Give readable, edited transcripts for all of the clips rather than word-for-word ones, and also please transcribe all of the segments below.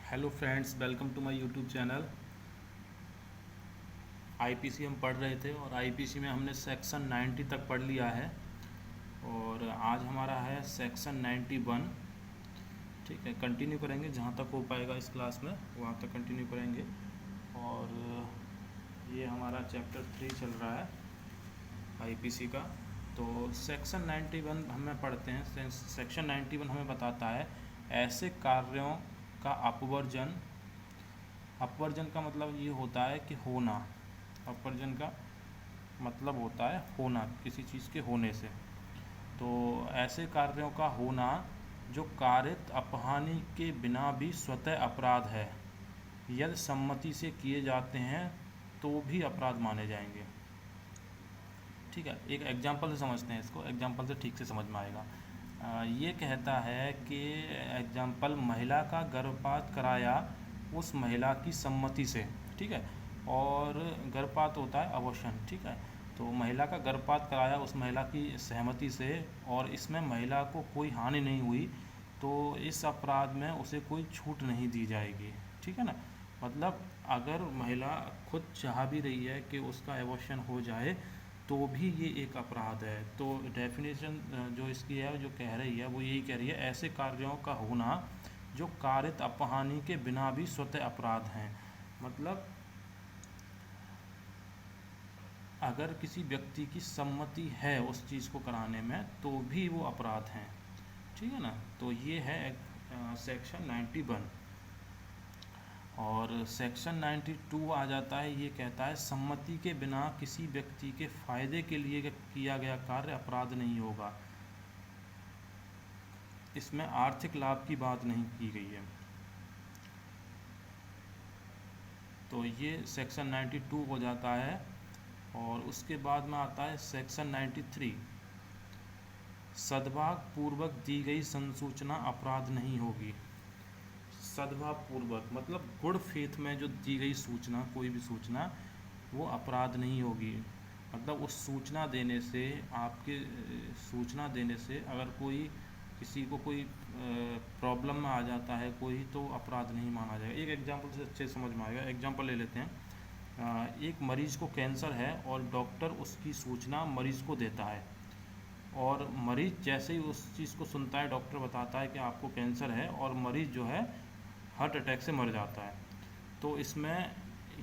Hello friends, welcome to my YouTube channel. IPC हम पढ़ रहे थे और आईपीसी में हमने सेक्शन 90 तक पढ़ लिया है और आज हमारा है सेक्शन 91। ठीक है, कंटिन्यू करेंगे जहाँ तक हो पाएगा इस क्लास में वहाँ तक कंटिन्यू करेंगे। और ये हमारा चैप्टर 3 चल रहा है आईपीसी का। तो सेक्शन 91 हमें पढ़ते हैं। सेक्शन 91 हमें बताता है ऐसे कार्यों का अपवर्जन। अपवर्जन का मतलब ये होता है कि होना। अपवर्जन का मतलब होता है होना, किसी चीज़ के होने से। तो ऐसे कार्यों का होना जो कारित अपहानि के बिना भी स्वतः अपराध है, यदि सम्मति से किए जाते हैं तो भी अपराध माने जाएंगे। ठीक है, एक एग्जांपल से समझते हैं इसको, एग्जांपल से ठीक से समझ में आएगा। ये कहता है कि एग्जांपल, महिला का गर्भपात कराया उस महिला की सम्मति से। ठीक है, और गर्भपात होता है अबॉर्शन। ठीक है, तो महिला का गर्भपात कराया उस महिला की सहमति से और इसमें महिला को कोई हानि नहीं हुई, तो इस अपराध में उसे कोई छूट नहीं दी जाएगी। ठीक है ना, मतलब अगर महिला खुद चाह भी रही है कि उसका एबॉर्शन हो जाए तो भी ये एक अपराध है। तो डेफिनेशन जो इसकी है, जो कह रही है, वो यही कह रही है ऐसे कार्यों का होना जो कारित अपहानि के बिना भी स्वतः अपराध हैं। मतलब अगर किसी व्यक्ति की सम्मति है उस चीज़ को कराने में तो भी वो अपराध हैं। ठीक है ना, तो ये है सेक्शन 91। और सेक्शन 92 आ जाता है, ये कहता है सम्मति के बिना किसी व्यक्ति के फायदे के लिए किया गया कार्य अपराध नहीं होगा। इसमें आर्थिक लाभ की बात नहीं की गई है। तो ये सेक्शन 92 हो जाता है। और उसके बाद में आता है सेक्शन 93। सद्भाव पूर्वक दी गई संसूचना अपराध नहीं होगी। सद्भाव पूर्वक मतलब गुड फेथ में जो दी गई सूचना, कोई भी सूचना, वो अपराध नहीं होगी। मतलब उस सूचना देने से, आपके सूचना देने से अगर कोई किसी को कोई प्रॉब्लम में आ जाता है कोई, तो अपराध नहीं माना जाएगा। एक एग्जांपल से अच्छे समझ में आएगा। एग्जांपल ले लेते हैं। एक मरीज़ को कैंसर है और डॉक्टर उसकी सूचना मरीज़ को देता है, और मरीज़ जैसे ही उस चीज़ को सुनता है, डॉक्टर बताता है कि आपको कैंसर है, और मरीज़ जो है हार्ट अटैक से मर जाता है। तो इसमें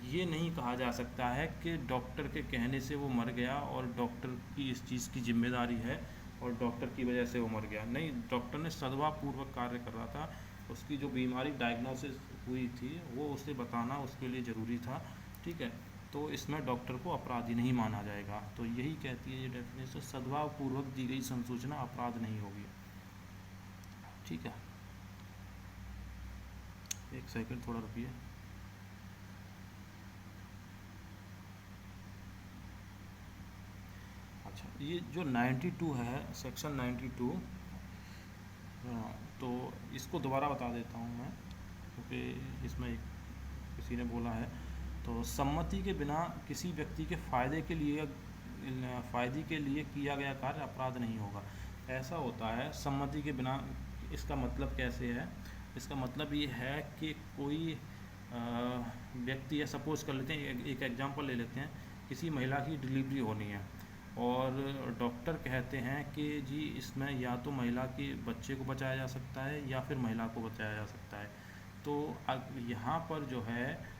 ये नहीं कहा जा सकता है कि डॉक्टर के कहने से वो मर गया और डॉक्टर की इस चीज़ की जिम्मेदारी है और डॉक्टर की वजह से वो मर गया। नहीं, डॉक्टर ने सद्भावपूर्वक कार्य कर रहा था। उसकी जो बीमारी डायग्नोसिस हुई थी वो उसे बताना उसके लिए ज़रूरी था। ठीक है, तो इसमें डॉक्टर को अपराधी नहीं माना जाएगा। तो यही कहती है ये डेफिनेशन, सद्भावपूर्वक दी गई संसूचना अपराध नहीं होगी। ठीक है, एक सेकंड थोड़ा रुकिए। अच्छा, ये जो 92 है, सेक्शन 92, तो इसको दोबारा बता देता हूँ मैं, क्योंकि इसमें एक किसी ने बोला है। तो सम्मति के बिना किसी व्यक्ति के फायदे के लिए किया गया कार्य अपराध नहीं होगा। ऐसा होता है सम्मति के बिना। इसका मतलब कैसे है? इसका मतलब ये है कि कोई व्यक्ति है, सपोज कर लेते हैं, एक एग्जांपल ले लेते हैं। किसी महिला की डिलीवरी होनी है और डॉक्टर कहते हैं कि जी इसमें या तो महिला के बच्चे को बचाया जा सकता है या फिर महिला को बचाया जा सकता है। तो यहाँ पर जो है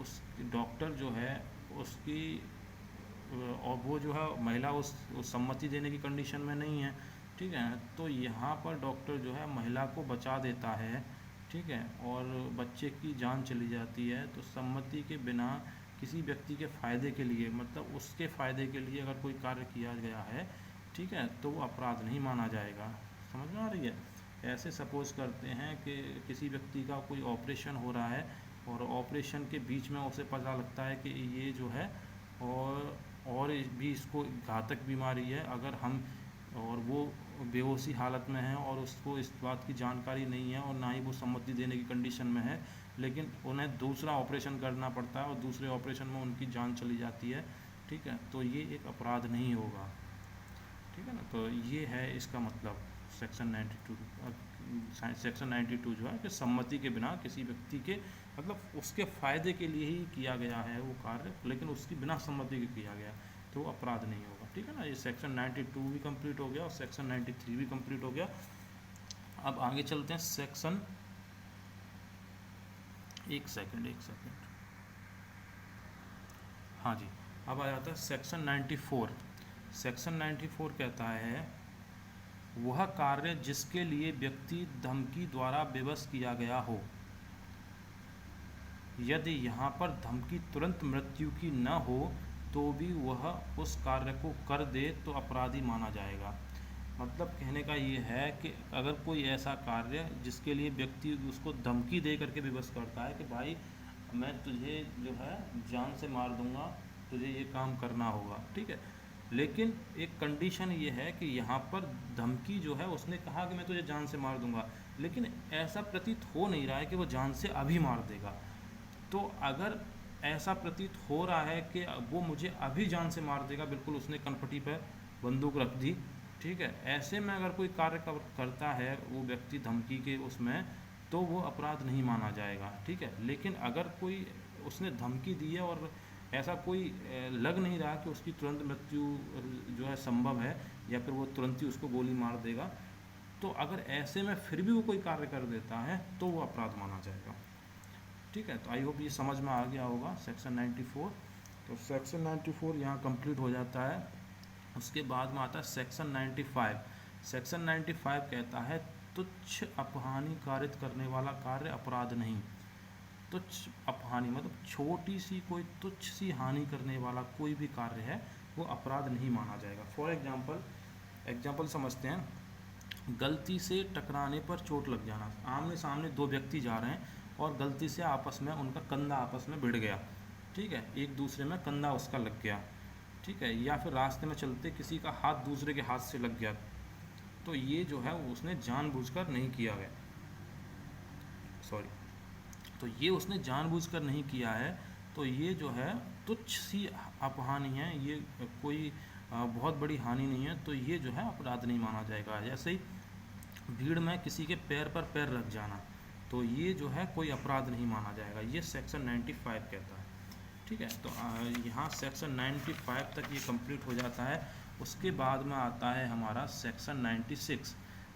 उस डॉक्टर जो है उसकी, और वो जो है महिला उस सम्मति देने की कंडीशन में नहीं है। ठीक है, तो यहाँ पर डॉक्टर जो है महिला को बचा देता है। ठीक है, और बच्चे की जान चली जाती है। तो सम्मति के बिना किसी व्यक्ति के फ़ायदे के लिए, मतलब उसके फ़ायदे के लिए अगर कोई कार्य किया गया है, ठीक है, तो वो अपराध नहीं माना जाएगा। समझ में आ रही है? ऐसे सपोज़ करते हैं कि किसी व्यक्ति का कोई ऑपरेशन हो रहा है और ऑपरेशन के बीच में उसे पता लगता है कि ये जो है और भी इसको घातक बीमारी है, अगर हम, और वो बेहोशी हालत में है और उसको इस बात की जानकारी नहीं है और ना ही वो सम्मति देने की कंडीशन में है, लेकिन उन्हें दूसरा ऑपरेशन करना पड़ता है और दूसरे ऑपरेशन में उनकी जान चली जाती है। ठीक है, तो ये एक अपराध नहीं होगा। ठीक है ना, तो ये है इसका मतलब सेक्शन 92। सेक्शन 92 जो है कि सम्मति के बिना किसी व्यक्ति के मतलब उसके फ़ायदे के लिए ही किया गया है वो कार्य, लेकिन उसकी बिना सम्मति के किया गया तो वो अपराध नहीं होगा। ठीक है ना, ये सेक्शन 92 भी कंप्लीट हो गया और सेक्शन 93 भी कंप्लीट हो गया। अब आगे चलते हैं सेक्शन, एक सेकंड, हाँ जी, अब आ जाता है सेक्शन 94। सेक्शन 94 कहता है वह कार्य जिसके लिए व्यक्ति धमकी द्वारा विवश किया गया हो, यदि यहाँ पर धमकी तुरंत मृत्यु की न हो तो भी वह उस कार्य को कर दे तो अपराधी माना जाएगा। मतलब कहने का ये है कि अगर कोई ऐसा कार्य जिसके लिए व्यक्ति उसको धमकी दे करके विवश करता है कि भाई मैं तुझे जो है जान से मार दूंगा, तुझे ये काम करना होगा, ठीक है, लेकिन एक कंडीशन ये है कि यहाँ पर धमकी जो है उसने कहा कि मैं तुझे जान से मार दूंगा, लेकिन ऐसा प्रतीत हो नहीं रहा है कि वो जान से अभी मार देगा। तो अगर ऐसा प्रतीत हो रहा है कि वो मुझे अभी जान से मार देगा, बिल्कुल उसने कनपटी पर बंदूक रख दी, ठीक है, ऐसे में अगर कोई कार्य करता है वो व्यक्ति धमकी के उसमें, तो वो अपराध नहीं माना जाएगा। ठीक है, लेकिन अगर कोई उसने धमकी दी है और ऐसा कोई लग नहीं रहा कि उसकी तुरंत मृत्यु जो है संभव है या फिर वो तुरंत ही उसको गोली मार देगा, तो अगर ऐसे में फिर भी वो कोई कार्य कर देता है तो वो अपराध माना जाएगा। ठीक है, तो आई होप ये समझ में आ गया होगा सेक्शन 94। तो सेक्शन 94 यहाँ कंप्लीट हो जाता है। उसके बाद में आता है सेक्शन 95। सेक्शन 95 कहता है तुच्छ अपहानि कारित करने वाला कार्य अपराध नहीं। तुच्छ अपहानि मतलब छोटी सी कोई तुच्छ सी हानि करने वाला कोई भी कार्य है वो अपराध नहीं माना जाएगा। फॉर एग्जाम्पल समझते हैं, गलती से टकराने पर चोट लग जाना। आमने सामने दो व्यक्ति जा रहे हैं और गलती से आपस में उनका कंधा आपस में भिड़ गया, ठीक है, एक दूसरे में कंधा उसका लग गया, ठीक है, या फिर रास्ते में चलते किसी का हाथ दूसरे के हाथ से लग गया, तो ये जो है उसने जानबूझकर नहीं किया है, तो ये उसने जानबूझकर नहीं किया है, तो ये जो है तुच्छ सी अपहानि है, ये कोई बहुत बड़ी हानि नहीं है, तो ये जो है अपराध नहीं माना जाएगा। जैसे ही भीड़ में किसी के पैर पर पैर रख जाना, तो ये जो है कोई अपराध नहीं माना जाएगा, ये सेक्शन 95 कहता है। ठीक है, तो यहाँ सेक्शन 95 तक ये कंप्लीट हो जाता है। उसके बाद में आता है हमारा सेक्शन 96,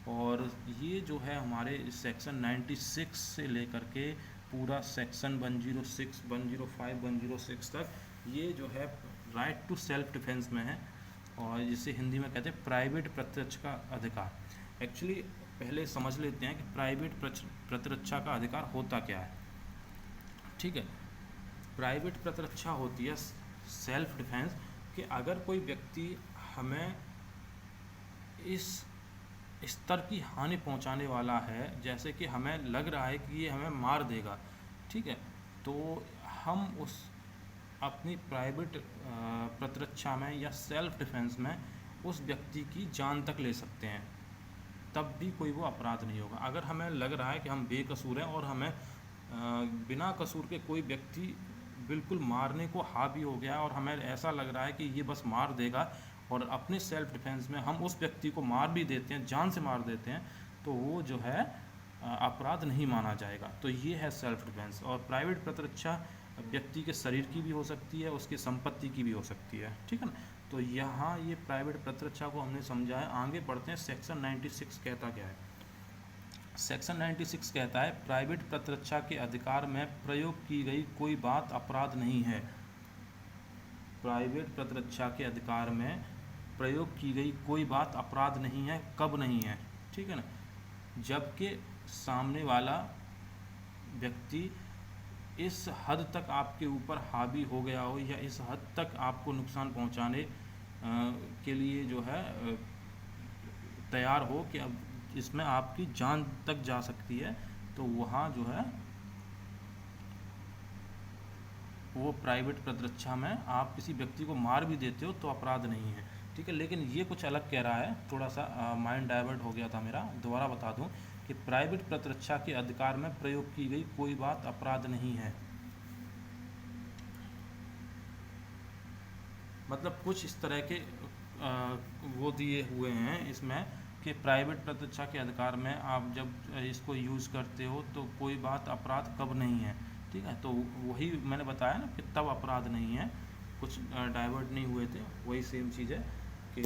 और ये जो है हमारे सेक्शन 96 से लेकर के पूरा सेक्शन 106, 105, 106 तक ये जो है राइट टू सेल्फ डिफेंस में है, और जिसे हिंदी में कहते हैं प्राइवेट प्रतिरक्षा का अधिकार। एक्चुअली पहले समझ लेते हैं कि प्राइवेट प्रतिरक्षा का अधिकार होता क्या है। ठीक है, प्राइवेट प्रतिरक्षा होती है सेल्फ डिफेंस, कि अगर कोई व्यक्ति हमें इस स्तर की हानि पहुंचाने वाला है, जैसे कि हमें लग रहा है कि ये हमें मार देगा, ठीक है, तो हम उस अपनी प्राइवेट प्रतिरक्षा में या सेल्फ डिफेंस में उस व्यक्ति की जान तक ले सकते हैं, तब भी कोई वो अपराध नहीं होगा। अगर हमें लग रहा है कि हम बेकसूर हैं और हमें बिना कसूर के कोई व्यक्ति बिल्कुल मारने को हावी हो गया और हमें ऐसा लग रहा है कि ये बस मार देगा, और अपने सेल्फ डिफेंस में हम उस व्यक्ति को मार भी देते हैं, जान से मार देते हैं, तो वो जो है अपराध नहीं माना जाएगा। तो ये है सेल्फ डिफेंस। और प्राइवेट प्रतिरक्षा व्यक्ति के शरीर की भी हो सकती है, उसकी संपत्ति की भी हो सकती है। ठीक है ना, तो यहाँ ये प्राइवेट प्रतिरक्षा को हमने समझा है। आगे बढ़ते हैं, सेक्शन 96 कहता क्या है। सेक्शन 96 कहता है प्राइवेट प्रतिरक्षा के अधिकार में प्रयोग की गई कोई बात अपराध नहीं है। प्राइवेट प्रतिरक्षा के अधिकार में प्रयोग की गई कोई बात अपराध नहीं है। कब नहीं है? ठीक है ना, जबकि सामने वाला व्यक्ति इस हद तक आपके ऊपर हावी हो गया हो या इस हद तक आपको नुकसान पहुंचाने के लिए जो है तैयार हो कि अब इसमें आपकी जान तक जा सकती है, तो वहाँ जो है वो प्राइवेट प्रतिरक्षा में आप किसी व्यक्ति को मार भी देते हो तो अपराध नहीं है। ठीक है, लेकिन ये कुछ अलग कह रहा है, थोड़ा सा माइंड डाइवर्ट हो गया था मेरा। दोबारा बता दूं कि प्राइवेट प्रतिरक्षा के अधिकार में प्रयोग की गई कोई बात अपराध नहीं है। मतलब कुछ इस तरह के वो दिए हुए हैं इसमें कि प्राइवेट प्रतिरक्षा के अधिकार में आप जब इसको यूज़ करते हो तो कोई बात अपराध कब नहीं है, ठीक है। तो वही मैंने बताया ना कि तब अपराध नहीं है, कुछ डाइवर्ट नहीं हुए थे, वही सेम चीज़ है कि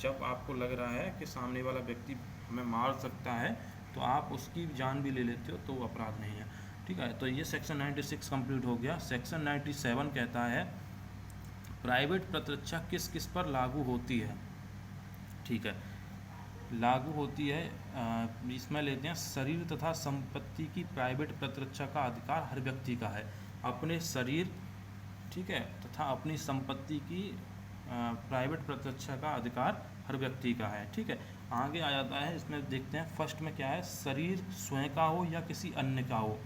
जब आपको लग रहा है कि सामने वाला व्यक्ति हमें मार सकता है तो आप उसकी जान भी ले लेते हो तो वो अपराध नहीं है, ठीक है। तो ये सेक्शन 96 कंप्लीट हो गया। सेक्शन 97 कहता है प्राइवेट प्रतिरक्षा किस किस पर लागू होती है, ठीक है। लागू होती है, इसमें लेते हैं शरीर तथा संपत्ति की प्राइवेट प्रतिरक्षा का अधिकार हर व्यक्ति का है। अपने शरीर, ठीक है, तथा अपनी संपत्ति की प्राइवेट प्रतिरक्षा का अधिकार हर व्यक्ति का है, ठीक है। आगे आ जाता है, इसमें देखते हैं फर्स्ट में क्या है, शरीर स्वयं का हो या किसी अन्य का हो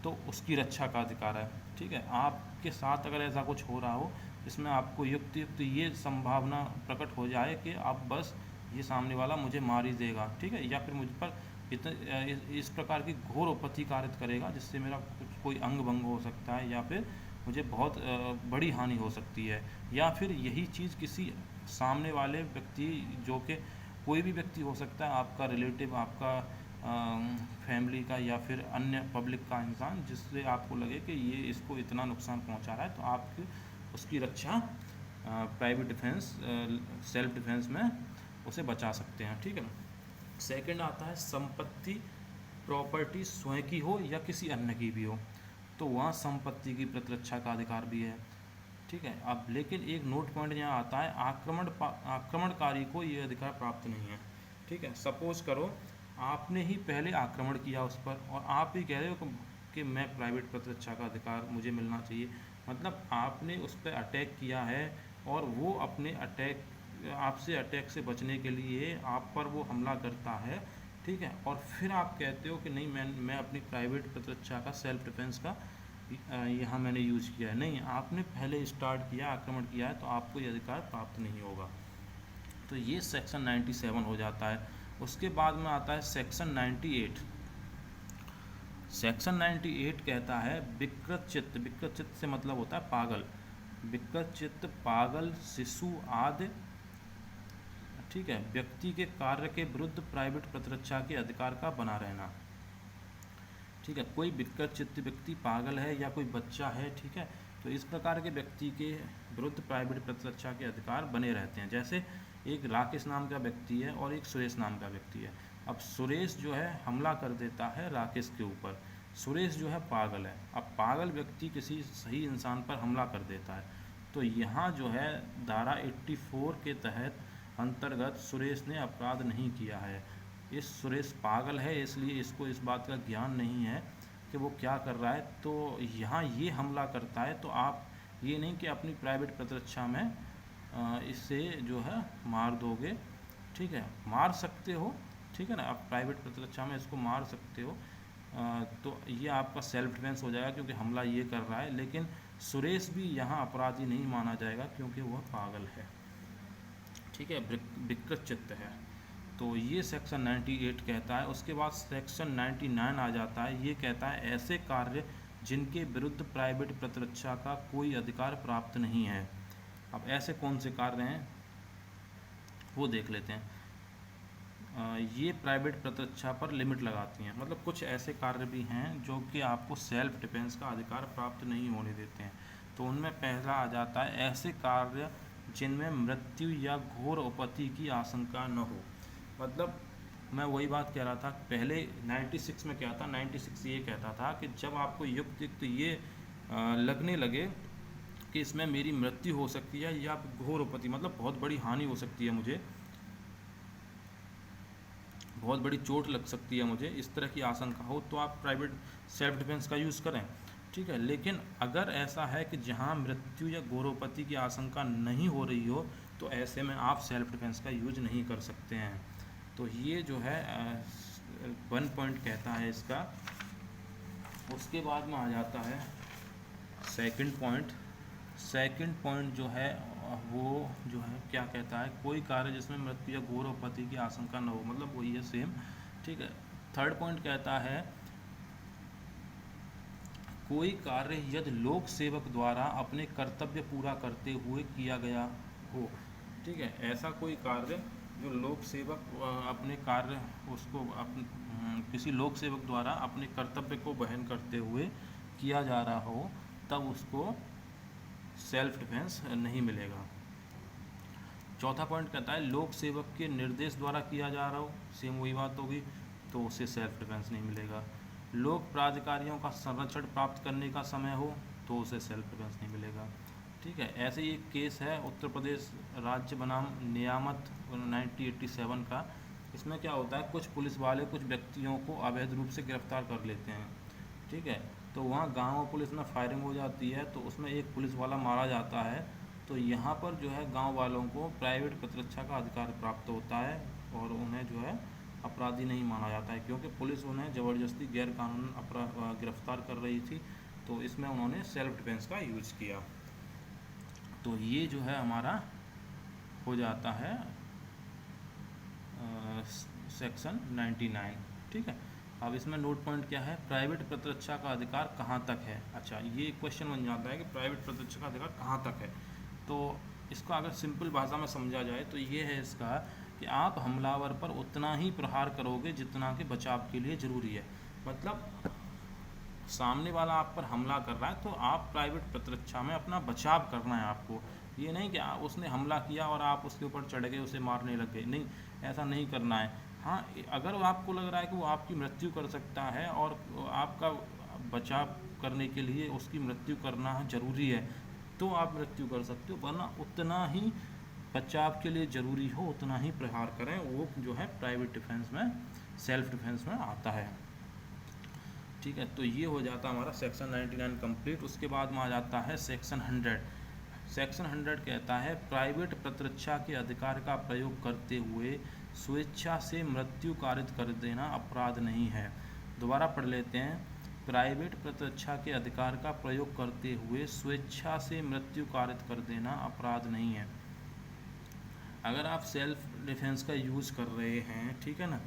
तो उसकी रक्षा का अधिकार है, ठीक है। आपके साथ अगर ऐसा कुछ हो रहा हो इसमें आपको युक्त ये संभावना प्रकट हो जाए कि आप बस ये सामने वाला मुझे मार ही देगा, ठीक है, या फिर मुझ पर इस प्रकार की घोर उपत्ति कारित करेगा जिससे मेरा कोई अंग भंग हो सकता है या फिर मुझे बहुत बड़ी हानि हो सकती है, या फिर यही चीज़ किसी सामने वाले व्यक्ति, जो कि कोई भी व्यक्ति हो सकता है, आपका रिलेटिव, आपका फैमिली का या फिर अन्य पब्लिक का इंसान, जिससे आपको लगे कि ये इसको इतना नुकसान पहुंचा रहा है, तो आप उसकी रक्षा प्राइवेट डिफेंस, सेल्फ डिफेंस में उसे बचा सकते हैं, ठीक है। सेकंड आता है संपत्ति, प्रॉपर्टी स्वयं की हो या किसी अन्य की भी हो तो वहाँ संपत्ति की प्रतिरक्षा का अधिकार भी है, ठीक है। अब लेकिन एक नोट पॉइंट यहाँ आता है, आक्रमणकारी को ये अधिकार प्राप्त नहीं है, ठीक है। सपोज करो आपने ही पहले आक्रमण किया उस पर और आप ही कह रहे हो कि मैं प्राइवेट प्रतिरक्षा का अधिकार मुझे मिलना चाहिए, मतलब आपने उस पर अटैक किया है और वो अपने आपसे अटैक से बचने के लिए आप पर वो हमला करता है, ठीक है, और फिर आप कहते हो कि नहीं मैं अपनी प्राइवेट प्रतिरक्षा का, सेल्फ डिफेंस का यहाँ मैंने यूज़ किया है। नहीं, आपने पहले स्टार्ट किया, आक्रमण किया है, तो आपको ये अधिकार प्राप्त नहीं होगा। तो ये सेक्शन 97 हो जाता है। उसके बाद में आता है सेक्शन 98। सेक्शन 98 कहता है विकृत चित्त, विकृत चित्त से मतलब होता है पागल, विकृत चित्त, पागल, शिशु आदि, ठीक है, व्यक्ति के कार्य के विरुद्ध प्राइवेट प्रतिरक्षा के अधिकार का बना रहना, ठीक है। कोई विकृत चित्त व्यक्ति पागल है या कोई बच्चा है, ठीक है, तो इस प्रकार के व्यक्ति के विरुद्ध प्राइवेट प्रतिरक्षा के अधिकार बने रहते हैं। जैसे एक राकेश नाम का व्यक्ति है और एक सुरेश नाम का व्यक्ति है। अब सुरेश जो है हमला कर देता है राकेश के ऊपर, सुरेश जो है पागल है। अब पागल व्यक्ति किसी सही इंसान पर हमला कर देता है, तो यहाँ जो है धारा 84 के तहत अंतर्गत सुरेश ने अपराध नहीं किया है। इस सुरेश पागल है, इसलिए इसको इस बात का ज्ञान नहीं है कि वो क्या कर रहा है, तो यहाँ ये हमला करता है, तो आप ये नहीं कि अपनी प्राइवेट प्रतिरक्षा में इससे जो है मार दोगे, ठीक है, मार सकते हो, ठीक है ना, आप प्राइवेट प्रतिरक्षा में इसको मार सकते हो, तो ये आपका सेल्फ डिफेंस हो जाएगा क्योंकि हमला ये कर रहा है। लेकिन सुरेश भी यहाँ अपराधी नहीं माना जाएगा क्योंकि वह पागल है, ठीक है, विकृत चित्त है। तो ये सेक्शन 98 कहता है। उसके बाद सेक्शन 99 आ जाता है, ये कहता है ऐसे कार्य जिनके विरुद्ध प्राइवेट प्रतिरक्षा का कोई अधिकार प्राप्त नहीं है। अब ऐसे कौन से कार्य हैं वो देख लेते हैं। ये प्राइवेट प्रतिरक्षा पर लिमिट लगाती हैं, मतलब कुछ ऐसे कार्य भी हैं जो कि आपको सेल्फ डिफेंस का अधिकार प्राप्त नहीं होने देते हैं। तो उनमें पहला आ जाता है ऐसे कार्य जिनमें मृत्यु या घोर उपत्ति की आशंका न हो। मतलब मैं वही बात कह रहा था पहले, 96 में क्या था, 96 ये कहता था कि जब आपको युक्त ये लगने लगे कि इसमें मेरी मृत्यु हो सकती है या घोर उपत्ति, मतलब बहुत बड़ी हानि हो सकती है, मुझे बहुत बड़ी चोट लग सकती है, मुझे इस तरह की आशंका हो, तो आप प्राइवेट सेल्फ डिफेंस का यूज़ करें, ठीक है। लेकिन अगर ऐसा है कि जहां मृत्यु या घोरोपति की आशंका नहीं हो रही हो तो ऐसे में आप सेल्फ डिफेंस का यूज नहीं कर सकते हैं। तो ये जो है 1 पॉइंट कहता है इसका। उसके बाद में आ जाता है सेकंड पॉइंट। सेकंड पॉइंट जो है वो जो है क्या कहता है, कोई कार्य जिसमें मृत्यु या घोर उपत्ति की आशंका न हो, मतलब वही है सेम, ठीक है। थर्ड पॉइंट कहता है कोई कार्य यदि लोक सेवक द्वारा अपने कर्तव्य पूरा करते हुए किया गया हो, ठीक है, ऐसा कोई कार्य जो लोक सेवक अपने कार्य उसको किसी लोक सेवक द्वारा अपने कर्तव्य को वहन करते हुए किया जा रहा हो, तब उसको सेल्फ डिफेंस नहीं मिलेगा। चौथा पॉइंट कहता है लोक सेवक के निर्देश द्वारा किया जा रहा हो, सेम वही बात होगी, तो उसे सेल्फ डिफेंस नहीं मिलेगा। लोक प्राधिकारियों का संरक्षण प्राप्त करने का समय हो, तो उसे सेल्फ डिफेंस नहीं मिलेगा। ठीक है, ऐसे ही एक केस है उत्तर प्रदेश राज्य बनाम नियामत 1987 का। इसमें क्या होता है, कुछ पुलिस वाले कुछ व्यक्तियों को अवैध रूप से गिरफ्तार कर लेते हैं। ठीक है, तो वहाँ गांव पुलिस में फायरिंग हो जाती है, तो उसमें एक पुलिस वाला मारा जाता है। तो यहाँ पर जो है गांव वालों को प्राइवेट प्रतिरक्षा का अधिकार प्राप्त होता है और उन्हें जो है अपराधी नहीं माना जाता है, क्योंकि पुलिस उन्हें ज़बरदस्ती गैर कानून गिरफ्तार कर रही थी। तो इसमें उन्होंने सेल्फ डिफेंस का यूज किया। तो ये जो है हमारा हो जाता है सेक्शन 99। ठीक है, अब इसमें नोट पॉइंट क्या है, प्राइवेट प्रतिरक्षा का अधिकार कहाँ तक है। अच्छा, ये क्वेश्चन बन जाता है कि प्राइवेट प्रतिरक्षा का अधिकार कहाँ तक है। तो इसको अगर सिंपल भाषा में समझा जाए तो ये है इसका कि आप हमलावर पर उतना ही प्रहार करोगे जितना कि बचाव के लिए ज़रूरी है। मतलब सामने वाला आप पर हमला कर रहा है तो आप प्राइवेट प्रतिरक्षा में अपना बचाव करना है आपको। ये नहीं कि उसने हमला किया और आप उसके ऊपर चढ़ गए, उसे मारने लग गए, नहीं, ऐसा नहीं करना है। हाँ, अगर आपको लग रहा है कि वो आपकी मृत्यु कर सकता है और आपका बचाव करने के लिए उसकी मृत्यु करना ज़रूरी है, तो आप मृत्यु कर सकते हो, वरना उतना ही बचाव के लिए ज़रूरी हो उतना ही प्रहार करें। वो जो है प्राइवेट डिफेंस में, सेल्फ डिफेंस में आता है। ठीक है, तो ये हो जाता है हमारा सेक्शन 99 कंप्लीट। उसके बाद में आ जाता है सेक्शन 100। सेक्शन 100 कहता है प्राइवेट प्रतिरक्षा के अधिकार का प्रयोग करते हुए स्वेच्छा से मृत्यु कारित कर देना अपराध नहीं है। दोबारा पढ़ लेते हैं, प्राइवेट प्रतिरक्षा के अधिकार का प्रयोग करते हुए स्वेच्छा से मृत्यु कारित कर देना अपराध नहीं है। अगर आप सेल्फ डिफेंस का यूज़ कर रहे हैं, ठीक है ना,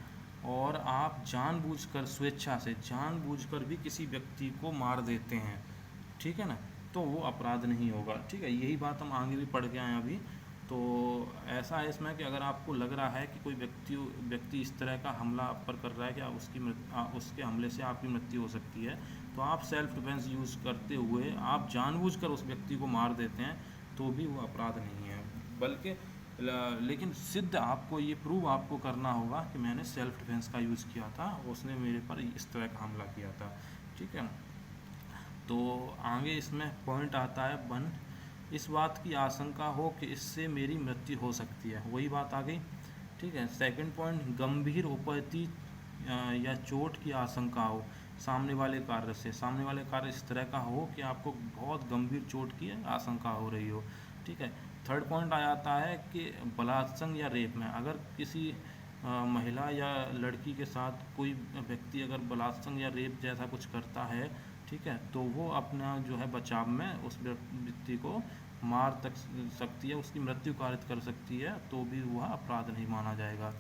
और आप जानबूझकर स्वेच्छा से जानबूझकर भी किसी व्यक्ति को मार देते हैं, ठीक है ना, तो वो अपराध नहीं होगा। ठीक है, यही बात हम आगे भी पढ़ के आए अभी। तो ऐसा है इसमें कि अगर आपको लग रहा है कि कोई व्यक्ति इस तरह का हमला आप पर कर रहा है कि उसके हमले से आपकी मृत्यु हो सकती है, तो आप सेल्फ डिफेंस यूज़ करते हुए आप जानबूझकर उस व्यक्ति को मार देते हैं, तो भी वो अपराध नहीं है। बल्कि लेकिन सिद्ध आपको ये प्रूव आपको करना होगा कि मैंने सेल्फ डिफेंस का यूज़ किया था, उसने मेरे पर इस तरह का हमला किया था। ठीक है, तो आगे इसमें पॉइंट आता है 1, इस बात की आशंका हो कि इससे मेरी मृत्यु हो सकती है, वही बात आ गई। ठीक है, सेकंड पॉइंट, गंभीर उपैती या चोट की आशंका हो सामने वाले कार्य से, सामने वाले कार्य इस तरह का हो कि आपको बहुत गंभीर चोट की आशंका हो रही हो। ठीक है, थर्ड पॉइंट आ जाता है कि बलात्संग या रेप में, अगर किसी महिला या लड़की के साथ कोई व्यक्ति अगर बलात्संग या रेप जैसा कुछ करता है, ठीक है, तो वो अपना जो है बचाव में उस व्यक्ति को मार तक सकती है, उसकी मृत्यु कारित कर सकती है, तो भी वह अपराध नहीं माना जाएगा।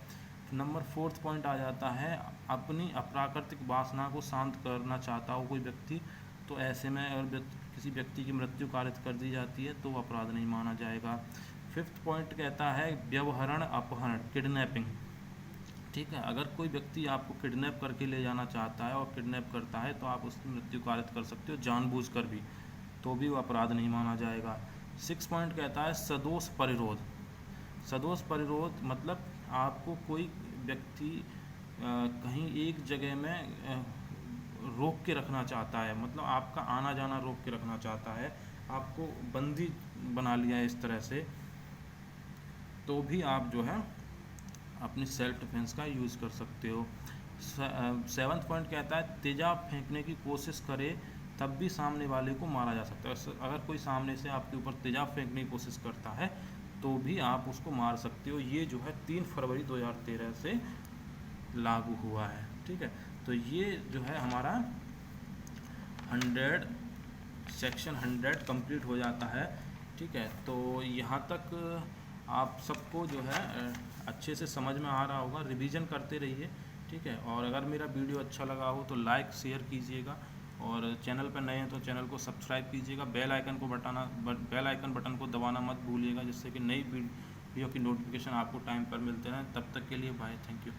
नंबर 4 पॉइंट आ जाता है, अपनी अप्राकृतिक वासना को शांत करना चाहता हो कोई व्यक्ति, तो ऐसे में अगर किसी व्यक्ति की मृत्यु कारित कर दी जाती है तो वो अपराध नहीं माना जाएगा। 5th पॉइंट कहता है व्यवहरण अपहरण, किडनैपिंग। ठीक है, अगर कोई व्यक्ति आपको किडनैप करके ले जाना चाहता है और किडनैप करता है तो आप उसकी मृत्यु कारित कर सकते हो जानबूझकर भी, तो भी वो अपराध नहीं माना जाएगा। 6 पॉइंट कहता है सदोष परिरोध। सदोष परिरोध मतलब आपको कोई व्यक्ति कहीं एक जगह में रोक के रखना चाहता है, मतलब आपका आना जाना रोक के रखना चाहता है, आपको बंदी बना लिया है इस तरह से, तो भी आप जो है अपनी सेल्फ डिफेंस का यूज़ कर सकते हो। 7th पॉइंट कहता है तेजाब फेंकने की कोशिश करे तब भी सामने वाले को मारा जा सकता है। अगर कोई सामने से आपके ऊपर तेजाब फेंकने की कोशिश करता है तो भी आप उसको मार सकते हो। ये जो है 3 फरवरी 2013 से लागू हुआ है। ठीक है, तो ये जो है हमारा 100 सेक्शन 100 कंप्लीट हो जाता है। ठीक है, तो यहाँ तक आप सबको जो है अच्छे से समझ में आ रहा होगा, रिवीजन करते रहिए। ठीक है, और अगर मेरा वीडियो अच्छा लगा हो तो लाइक शेयर कीजिएगा, और चैनल पर नए हैं तो चैनल को सब्सक्राइब कीजिएगा, बेल आइकन बटन को दबाना मत भूलिएगा, जिससे कि नई वीडियो की नोटिफिकेशन आपको टाइम पर मिलते हैं। तब तक के लिए बाय, थैंक यू।